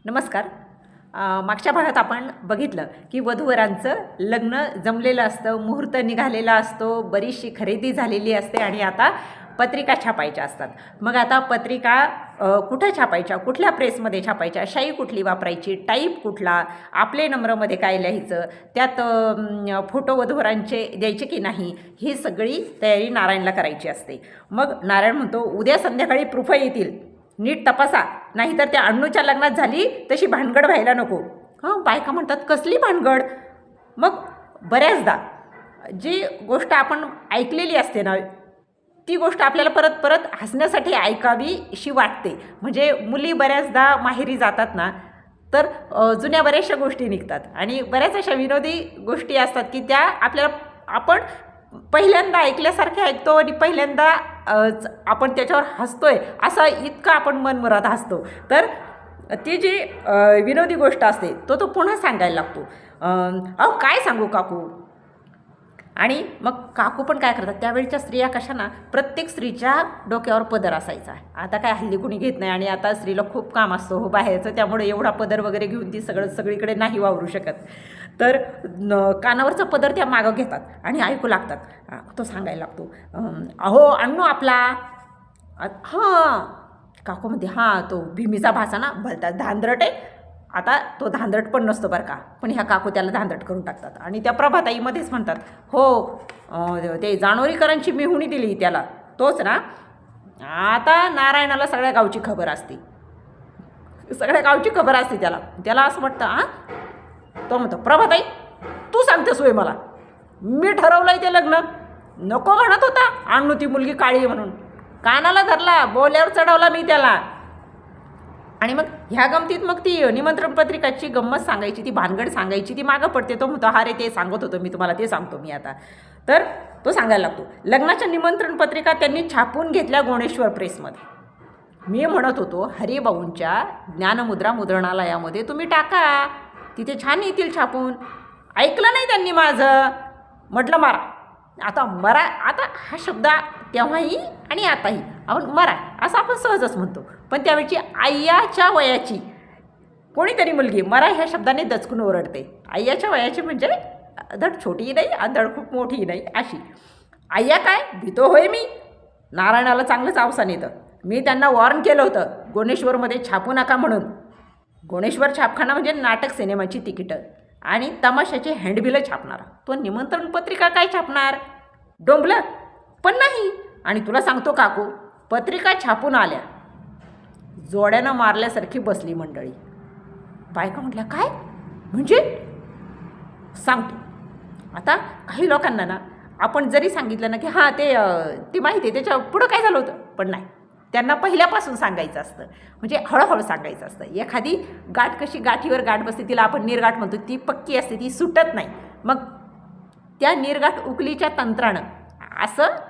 नमस्कार. मागच्या भागात आपण बघितलं की वधूवरांचं लग्न जमलेलं असतं, मुहूर्त निघालेला असतो, बरीचशी खरेदी झालेली असते आणि आता पत्रिका छापायच्या असतात. मग आता पत्रिका कुठं छापायच्या, कुठल्या प्रेसमध्ये छापायच्या, शाई कुठली वापरायची, टाईप कुठला, आपले नंबरमध्ये काय लिहायचं, त्यात फोटो वधूवरांचे द्यायचे की नाही, ही सगळी तयारी नारायणला करायची असते. मग नारायण म्हणतो, उद्या संध्याकाळी प्रूफ येतील, नीट तपासा, नाहीतर त्या अण्णूच्या लग्नात झाली तशी भानगड व्हायला नको. बायका म्हणतात, कसली भानगड? मग बऱ्याचदा जी गोष्ट आपण ऐकलेली असते ना, ती गोष्ट आपल्याला परत परत हसण्यासाठी ऐकावीशी वाटते. म्हणजे मुली बऱ्याचदा माहेरी जातात ना, तर जुन्या बऱ्याचशा गोष्टी निघतात आणि बऱ्याच अशा विनोदी गोष्टी असतात की त्या आपल्याला आपण पहिल्यांदा ऐकल्यासारखे ऐकतो आणि पहिल्यांदा आपण त्याच्यावर हसतोय, असा इतका आपण मनमुराद हसतो. तर ती जी विनोदी गोष्ट असते तो पुन्हा सांगायला लागतो. अहो काय सांगू काकू. आणि मग काकू पण काय करतात, त्यावेळच्या स्त्रिया कशा ना, प्रत्येक स्त्रीच्या डोक्यावर पदर असायचा. आता काय हल्ली कुणी घेत नाही आणि आता स्त्रीला खूप काम असतं हो बाहेरचं, त्यामुळे एवढा पदर वगैरे घेऊन ती सगळीकडे नाही वावरू शकत. तर कानावरचा पदर त्या मागं घेतात आणि ऐकू लागतात. तो सांगायला लागतो, अहो अण्णू आपला. हां. काकू म्हणते, हां तो भीमीचा भाचा ना, भलता धांदरट आहे. आता तो धांदरट पण नसतो बरं का, पण ह्या काकू त्याला धांदरट करून टाकतात. आणि त्या प्रभाताईमध्येच म्हणतात, हो ते जानोरीकरांची मिहुणी दिली त्याला, तोच ना. आता नारायणाला सगळ्या गावची खबर असते, सगळ्या गावची खबर असते त्याला असं वाटतं. तो म्हणतो, प्रभाताई तू सांगतेस होय मला, मी ठरवलंय ते लग्न. नको म्हणत होता अण्णू ती मुलगी काळी म्हणून, कानाला धरला, बोल्यावर चढवला मी त्याला. आणि मग ह्या गमतीत मग ती निमंत्रण पत्रिकाची गंमत सांगायची, ती भानगड सांगायची, ती मागं पडते. तो म्हणतो, हा रे ते सांगत होतो मी तुम्हाला, ते सांगतो मी आता. तर तो सांगायला लागतो, लग्नाच्या निमंत्रण पत्रिका त्यांनी छापून घेतल्या गोणेश्वर प्रेसमध्ये. मी म्हणत होतो हरिभाऊंच्या ज्ञानमुद्रा मुद्रणालयामध्ये तुम्ही टाका, तिथे छान येतील छापून. ऐकलं नाही त्यांनी माझं. म्हटलं मरा. आता हा शब्द तेव्हाही आणि आताही आपण मरा असं आपण सहजच म्हणतो, पण त्यावेळची आय्याच्या वयाची कोणीतरी मुलगी मरा ह्या शब्दाने दचकून ओरडते. आय्याच्या वयाची म्हणजे धड छोटीही नाही आणि धड खूप मोठीही नाही अशी. आय्या काय भीतो होय मी. नारायणाला चांगलंच अवसान येतं. मी त्यांना वॉर्न केलं होतं गोणेश्वरमध्ये छापू नका म्हणून. गोणेश्वर छापखाना म्हणजे नाटक सिनेमाची तिकीटं आणि तमाशाची हँडबिलं छापणार. तो निमंत्रण पत्रिका काय छापणार, डोंबलं पण नाही. आणि तुला सांगतो काकू, पत्रिका छापून आल्या, जोड्यानं मारल्यासारखी बसली मंडळी. बायका म्हटल्या, काय म्हणजे? सांगतो. आता काही लोकांना ना आपण जरी सांगितलं ना की हां ते माहिती आहे, त्याच्या पुढं काय झालं होतं, पण नाही, त्यांना पहिल्यापासून सांगायचं असतं. म्हणजे हळूहळू सांगायचं असतं. एखादी गाठ कशी गाठीवर गाठ बसते, तिला आपण निर्गाठ म्हणतो, ती पक्की असते, ती सुटत नाही. मग त्या निर्गाठ उकलीच्या तंत्रानं असं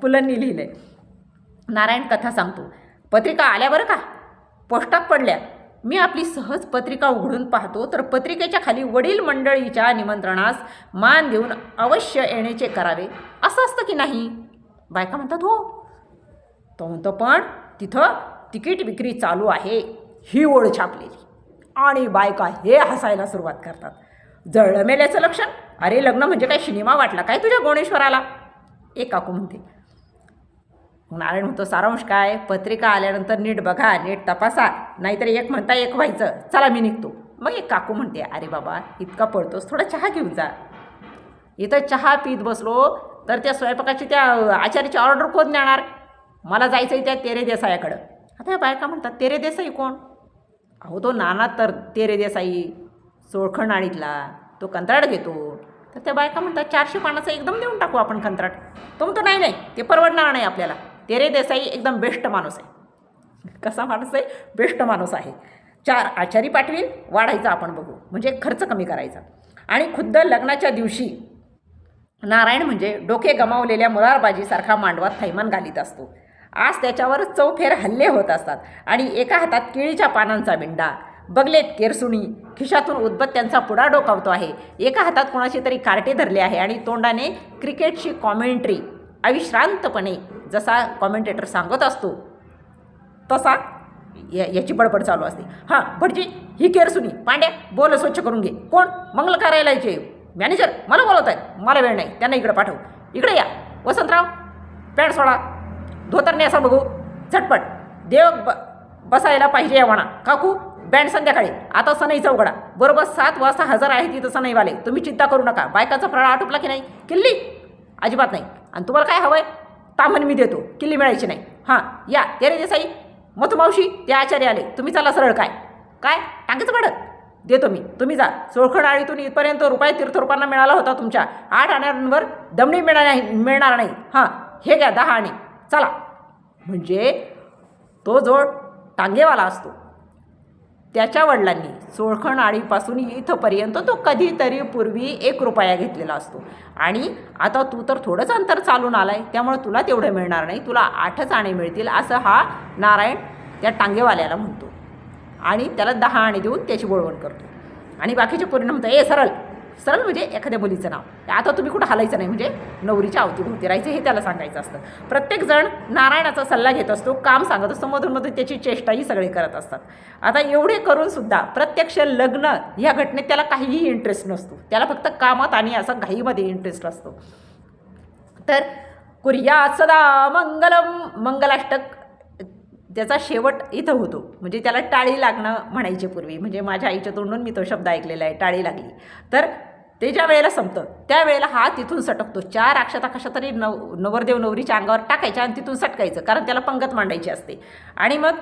पुलंनी लिहिलं आहे. नारायण कथा सांगतो, पत्रिका आल्या बरं का, पोस्टात पडल्या. मी आपली सहज पत्रिका उघडून पाहतो तर पत्रिकेच्या खाली वडील मंडळीच्या निमंत्रणास मान देऊन अवश्य येण्याचे करावे असं असतं की नाही. बायका म्हणतात, हो. तो म्हणतो, पण तिथं तिकीट विक्री चालू आहे ही ओळ छापलेली. आणि बायका हे हसायला सुरुवात करतात. जळलं मेल्याचं लक्षण. अरे लग्न म्हणजे काय सिनेमा वाटला काय तुझ्या गोणेश्वराला, एक काकू म्हणते. नारायण म्हणतो, सारांश काय, पत्रिका आल्यानंतर नीट बघा, नीट तपासा, नाहीतर एक म्हणता एक व्हायचं, चला मी निघतो. मग एक काकू म्हणते, अरे बाबा इतका पळतोस, थोडा चहा घेऊन जा. इथं चहा पीत बसलो तर त्या स्वयंपाकाची त्या आचार्याची ऑर्डर कोण देणार, मला जायचं आहे त्या तेरे देसाईकडं. आता या बायका म्हणतात, तेरे देसाई कोण? अहो तो नाना तर तेरे देसाई सोळखंडाळीतला, तो कंत्राट घेतो. तर त्या बायका म्हणतात, 400 पानाचं एकदम देऊन टाकू आपण कंत्राट. तो म्हणतो, नाही ते परवडणार नाही आपल्याला. तेरे देसाई एकदम बेस्ट माणूस आहे. कसा माणूस आहे? बेस्ट माणूस आहे. 4 आचारी पाठवील, वाढायचा आपण बघू, म्हणजे खर्च कमी करायचा. आणि खुद्द लग्नाच्या दिवशी नारायण म्हणजे डोके गमावलेल्या मुरारबाजीसारखा मांडवात थैमान घालीत असतो. आज त्याच्यावर चौफेर हल्ले होत असतात आणि एका हातात केळीच्या पानांचा बिंडा, बगलेत केरसुणी, खिशातून उदबत्त्यांचा पुडा डोकावतो आहे. एका हातात कोणाशी तरी कार्टे धरले आहे आणि तोंडाने क्रिकेटची कॉमेंट्री अविश्रांतपणे, जसा कॉमेंटेटर सांगत असतो तसा याची बडबड चालू असते. हां भटजी, ही केर सुनी, पांड्या बोल स्वच्छ करून घे. कोण? मंगल कार्यालयाचे मॅनेजर मला बोलवत आहेत. मला वेळ नाही, त्यांना इकडे पाठव. इकडे या वसंतराव, पॅन्ट सोडा, धोतर नेसा बघू झटपट. देव बसायला पाहिजे या म्हणा. काकू बँड संध्याकाळी. आता सनईचा उघडा. बरोबर 7 वाजता हजर आहे तिथं सनईवाले. तुम्ही चिंता करू नका. बायकाचा फराळ आटोपला की नाही? किल्ली अजिबात नाही. आणि तुम्हाला काय हवं आहे? तामण मी देतो, किल्ली मिळायची नाही. हां या तेरे देसाई, मथुमावशी, ते आचार्य आले. तुम्ही चला सरळ. काय काय टांगेचं भाडं देतो मी, तुम्ही जा. सोळखड आळीतून इथपर्यंत रुपये तीर्थरूपांना मिळाला होता तुमच्या. 8 आण्यांवर दमडी मिळणार नाही. हां हे घ्या 10 आणे, चला. म्हणजे तो जो टांगेवाला असतो त्याच्या वडिलांनी सोळखण आळीपासून इथंपर्यंत तो कधीतरी पूर्वी 1 रुपया घेतलेला असतो. आणि आता तू तर थोडंच अंतर चालून आलाय, त्यामुळे तुला तेवढं मिळणार नाही, तुला 8च आणे मिळतील, असं हा नारायण त्या टांगेवाल्याला म्हणतो. आणि त्याला 10 आणे देऊन त्याची बोळवण करतो. आणि बाकीचे पूर्ण म्हणतात, ए सरळ सरळ म्हणजे एखाद्या मुलीचं नाव. आता तुम्ही कुठं हालायचं नाही, म्हणजे नवरीच्या अवतीभोवती राहायचं हे त्याला सांगायचं असतं. प्रत्येकजण नारायणाचा सल्ला घेत असतो, काम सांगत असतो, मधून त्याची चेष्टाही सगळे करत असतात. आता एवढे करूनसुद्धा प्रत्यक्ष लग्न ह्या घटनेत त्याला काहीही इंटरेस्ट नसतो. त्याला फक्त कामात आणि असं घाईमध्ये इंटरेस्ट असतो. तर कुर्यात् सदा मंगलम, मंगलाष्टक त्याचा शेवट इथं होतो. म्हणजे त्याला टाळी लागणं म्हणायचे पूर्वी. म्हणजे माझ्या आईच्या तोंडून मी तो शब्द ऐकलेला आहे, टाळी लागली. तर ते ज्या वेळेला संपतं त्यावेळेला हा तिथून सटकतो. 4 अक्षता कशा तरी नवरदेव नवरीच्या अंगावर टाकायच्या आणि तिथून सटकायचं, कारण त्याला पंगत मांडायची असते. आणि मग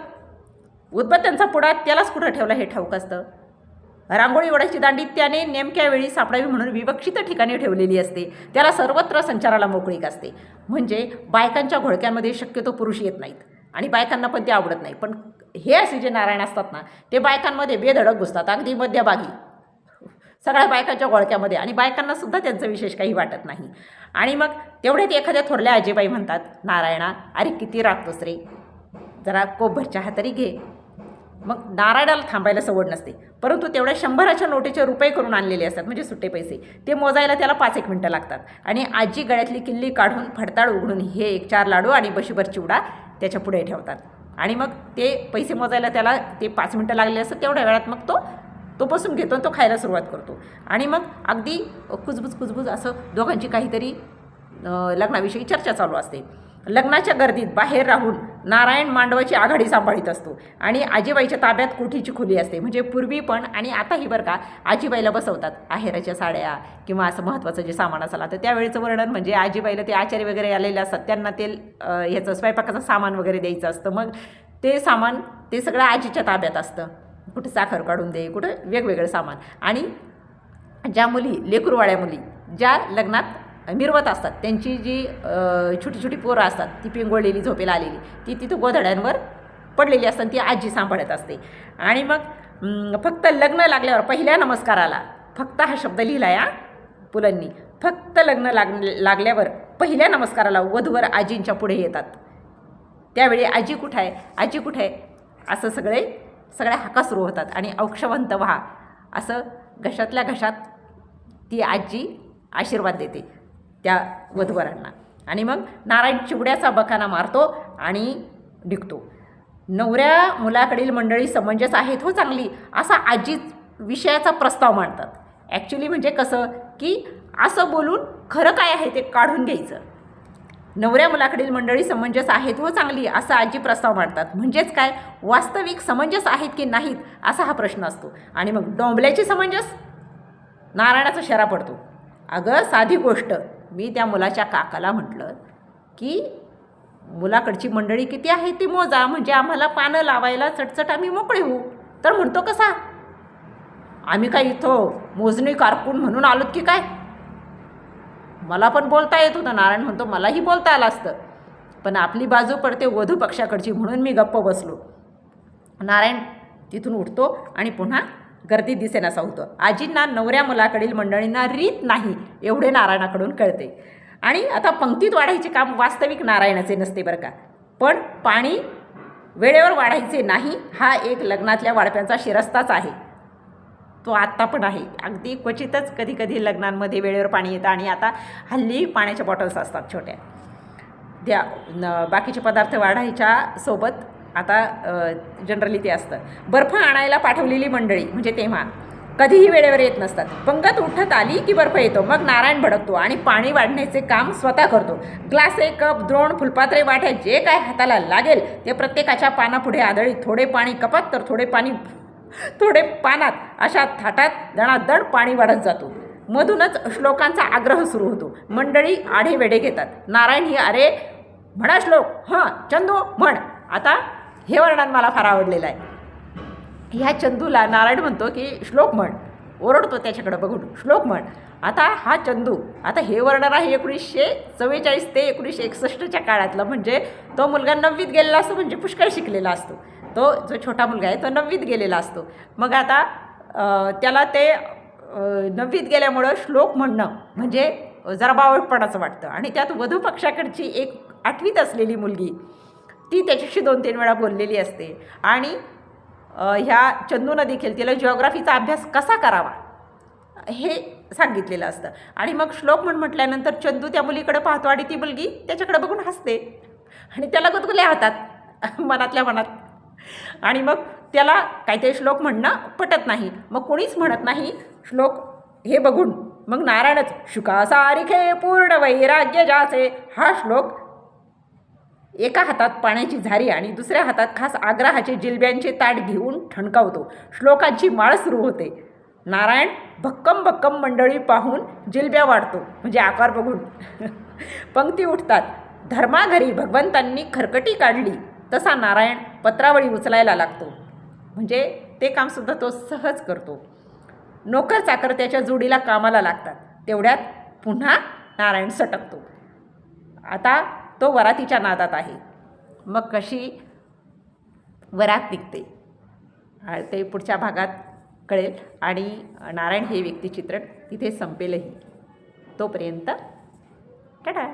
उदबत्त्यांचा पुडा त्यालाच कुठं ठेवला हे ठाऊक असतं. रांगोळी ओढायची दांडी त्याने नेमक्या वेळी सापडावी म्हणून विवक्षित ठिकाणी ठेवलेली असते. त्याला सर्वत्र संचाराला मोकळीक असते. म्हणजे बायकांच्या घोळक्यांमध्ये शक्यतो पुरुष येत नाहीत आणि बायकांना पण ते आवडत नाही. पण हे असे जे नारायण असतात ना, ते बायकांमध्ये बेधडक घुसतात, अगदी मध्यभागी सगळ्या बायकांच्या घोळक्यामध्ये. आणि बायकांनासुद्धा त्यांचं विशेष काही वाटत नाही. आणि मग तेवढ्यात एखाद्या थोरल्या आजीबाई म्हणतात, नारायणा अरे किती राखतोस रे, जरा कोपभर चहा तरी घे. मग नारायणाला थांबायला सवड नसते, परंतु तेवढ्या 100च्या नोटेचे रुपये करून आणलेले असतात, म्हणजे सुट्टे पैसे. ते मोजायला त्याला 5-1 मिनटं लागतात. आणि आजी गळ्यातली किल्ली काढून फडताळ उघडून हे 1-4 लाडू आणि बशीभर चिवडा त्याच्या पुढे ठेवतात. आणि मग ते पैसे मोजायला त्याला ते 5 मिनटं लागले असतात. तेवढ्या वेळात मग तो बसून घेतो आणि तो खायला सुरुवात करतो. आणि मग अगदी कुजबुज असं दोघांची काहीतरी लग्नाविषयी चर्चा चालू असते. लग्नाच्या गर्दीत बाहेर राहून नारायण मांडवाची आघाडी सांभाळीत असतो. आणि आजीबाईच्या ताब्यात कोठीची खोली असते. म्हणजे पूर्वी पण आणि आताही बरं का, आजीबाईला बसवतात आहेराच्या साड्या किंवा असं महत्त्वाचं जे सामान असाल. तर त्यावेळेचं वर्णन म्हणजे आजीबाईला ते आचार्य वगैरे आलेले असतात, त्यांना ते ह्याचं स्वयंपाकाचं सामान वगैरे द्यायचं असतं. मग ते सामान ते सगळं आजीच्या ताब्यात असतं. कुठं साखर काढून दे, कुठं वेगवेगळं सामान. आणि ज्या मुली लेकरूवाळ्या मुली ज्या लग्नात मिरवत असतात, त्यांची जी छोटी छोटी पोरं असतात, ती पिंगोळलेली झोपेला आलेली, ती तिथं गोधड्यांवर पडलेली असतात, ती आजी सांभाळत असते. आणि मग फक्त लग्न लागल्यावर पहिल्या नमस्काराला फक्त हा शब्द लिहिला या पुलंनी, फक्त लग्न लागल्यावर पहिल्या नमस्काराला वधूवर आजींच्या पुढे येतात. त्यावेळी आजी कुठं आहे, आजी कुठं आहे असं सगळ्या हाका सुरू होतात. आणि औक्षवंत व्हा असं घशातल्या घशात ती आजी आशीर्वाद देते त्या वधूवरांना. आणि मग नारायण चिवड्याचा बखाना मारतो आणि निघतो. नवऱ्या मुलाकडील मंडळी समंजस आहेत हो चांगली, असा आजी विषयाचा प्रस्ताव मांडतात. ॲक्च्युली म्हणजे कसं की असं बोलून खरं काय आहे ते काढून घ्यायचं. नवऱ्या मुलाकडील मंडळी समंजस आहेत हो चांगली असा आजी प्रस्ताव मांडतात. म्हणजेच काय, वास्तविक समंजस आहेत की नाहीत असा हा प्रश्न असतो. आणि मग डोंबल्याची समंजस, नारायणाचा शेरा पडतो. अगं साधी गोष्ट, मी त्या मुलाच्या काकाला म्हटलं की मुलाकडची मंडळी किती आहे ती मोजा, म्हणजे आम्हाला पानं लावायला चटचट आम्ही मोकळे होऊ. तर म्हणतो कसा, आम्ही काय इथं मोजणी कारकून म्हणून आलोत की काय. मला पण बोलता येत होतं. नारायण म्हणतो मलाही बोलता आलं असतं, पण आपली बाजू पडते वधू पक्षाकडची म्हणून मी गप्प बसलो. नारायण तिथून उठतो आणि पुन्हा गर्दीत दिसेनासा होतं. आजींना नवऱ्या मुलाकडील मंडळींना रीत नाही एवढे नारायणाकडून कळते. आणि आता पंक्तीत वाढायचे काम वास्तविक नारायणाचे नसते बरं का, पण पाणी वेळेवर वाढायचे नाही हा एक लग्नातल्या वाढप्यांचा शिरस्ताच आहे. तो आत्ता पण आहे. अगदी क्वचितच कधी कधी लग्नांमध्ये वेळेवर पाणी येतं. आणि आता हल्ली पाण्याच्या बॉटल्स असतात छोट्या, त्या बाकीचे पदार्थ वाढायच्या सोबत आता जनरली ते असतं. बर्फ आणायला पाठवलेली मंडळी म्हणजे तेव्हा कधीही वेळेवर येत नसतात. पंगत उठत आली की बर्फ येतो. मग नारायण भडकतो आणि पाणी वाढण्याचे काम स्वतः करतो. ग्लासे, कप, द्रोण, फुलपात्रे, वाट्या जे काय हाताला लागेल ते प्रत्येकाच्या पानापुढे आदळीत थोडे पाणी कपात तर थोडे पानात अशा थाटात दणादण पाणी वाढत जातो. मधूनच श्लोकांचा आग्रह सुरू होतो. मंडळी आढेवेढे घेतात. नारायण ही अरे म्हणा श्लोक, हां चंदू म्हण. आता हे वर्णन मला फार आवडलेलं आहे. ह्या चंदूला नारायण म्हणतो की श्लोक म्हण, ओरडतो त्याच्याकडे बघून श्लोक म्हण. आता हा चंदू, आता हे वर्णन आहे 1944 ते 1961च्या काळातलं. म्हणजे तो मुलगा 9वीत गेलेला असतो, म्हणजे पुष्कळ शिकलेला असतो. तो जो छोटा मुलगा आहे तो 9वीत गेलेला असतो. मग आता त्याला ते 9वीत गेल्यामुळं श्लोक म्हणणं म्हणजे जरा बावळटपणाचं वाटतं. आणि त्यात वधू पक्षाकडची एक 8वीत असलेली मुलगी ती त्याच्याशी 2-3 वेळा बोललेली असते. आणि ह्या चंदूनं देखील तिला जिओग्राफीचा अभ्यास कसा करावा हे सांगितलेलं असतं. आणि मग श्लोक म्हटल्यानंतर चंदू त्या मुलीकडे पाहतो आणि ती मुलगी त्याच्याकडे बघून हसते आणि त्याला गुदगुल्या होतात मनातल्या मनात. आणि मग त्याला काहीतरी श्लोक म्हणणं पटत नाही. मग कोणीच म्हणत नाही श्लोक हे बघून मग नारायणच शुकासारिखे पूर्ण वैराग्य जाचे हा श्लोक एका हातात पाण्याची झारी आणि दुसऱ्या हातात खास आग्रहाचे जिलब्यांचे ताट घेऊन ठणकावतो. श्लोकांची माळ सुरू होते. नारायण भक्कम मंडळी पाहून जिलब्या वाढतो म्हणजे आकार बघून. पंक्ती उठतात. धर्माघरी भगवंतांनी खरकटी काढली तसा नारायण पत्रावळी उचलायला लागतो. म्हणजे ते कामसुद्धा तो सहज करतो. नोकर चाकर त्याच्या जोडीला कामाला लागतात. तेवढ्यात पुन्हा नारायण सटकतो. आता तो वरातीच्या नादात आहे. मग कशी वरात निघते ते पुढच्या भागात कळेल. आणि नारायण हे व्यक्तिचित्रण तिथे संपेलही. तोपर्यंत टाटा.